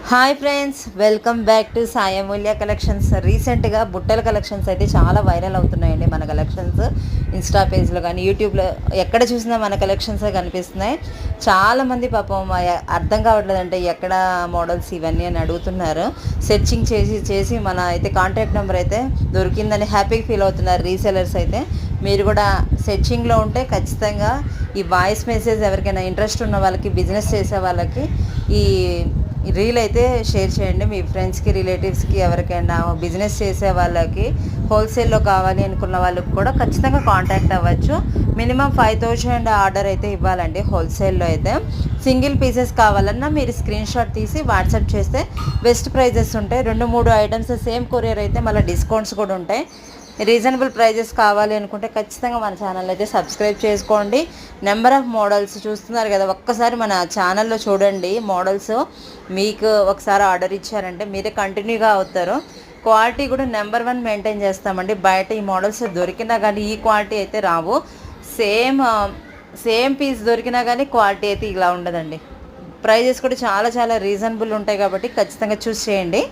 Hi friends, welcome back to Sai Amulya collections. రీసెంట్గా బుట్టల collections అయితే చాలా వైరల్ అవుతున్నాయండి. మన కలెక్షన్స్ ఇన్స్టా పేజ్లో కానీ యూట్యూబ్లో ఎక్కడ చూసినా మన కలెక్షన్సే కనిపిస్తున్నాయి. చాలామంది పాపం అర్థం కావట్లేదంటే ఎక్కడ మోడల్స్ ఇవన్నీ అని అడుగుతున్నారు. సెర్చింగ్ చేసి మన అయితే కాంటాక్ట్ నెంబర్ అయితే దొరికిందని హ్యాపీగా ఫీల్ అవుతున్నారు రీసెలర్స్ అయితే. మీరు కూడా సెర్చింగ్లో ఉంటే ఖచ్చితంగా ఈ వాయిస్ మెసేజ్ ఎవరికైనా ఇంట్రెస్ట్ ఉన్న వాళ్ళకి, బిజినెస్ చేసే వాళ్ళకి ఈ రీల్ అయితే షేర్ చేయండి. మీ ఫ్రెండ్స్కి, రిలేటివ్స్కి, ఎవరికైనా బిజినెస్ చేసే వాళ్ళకి, హోల్సేల్లో కావాలి అనుకున్న వాళ్ళకి కూడా ఖచ్చితంగా కాంటాక్ట్ అవ్వచ్చు. మినిమం 5000 ఆర్డర్ అయితే ఇవ్వాలండి. హోల్సేల్లో అయితే సింగిల్ పీసెస్ కావాలన్నా మీరు స్క్రీన్ షాట్ తీసి వాట్సాప్ చేస్తే బెస్ట్ ప్రైజెస్ ఉంటాయి. 2-3 ఐటమ్స్ సేమ్ కొరియర్ అయితే మళ్ళీ డిస్కౌంట్స్ కూడా ఉంటాయి. రీజనబుల్ ప్రైజెస్ కావాలి అనుకుంటే ఖచ్చితంగా మన ఛానల్ అయితే సబ్స్క్రైబ్ చేసుకోండి. నెంబర్ ఆఫ్ మోడల్స్ చూస్తున్నారు కదా, ఒక్కసారి మన ఛానల్లో చూడండి. మోడల్స్ మీకు ఒకసారి ఆర్డర్ ఇచ్చారంటే మీరే కంటిన్యూగా అవుతారు. క్వాలిటీ కూడా నెంబర్ 1 మెయింటైన్ చేస్తామండి. బయట ఈ మోడల్స్ దొరికినా కానీ ఈ క్వాలిటీ అయితే రావు. సేమ్ పీస్ దొరికినా కానీ క్వాలిటీ అయితే ఇలా ఉండదండి. ప్రైజెస్ కూడా చాలా చాలా రీజనబుల్ ఉంటాయి కాబట్టి ఖచ్చితంగా చూస్ చేయండి.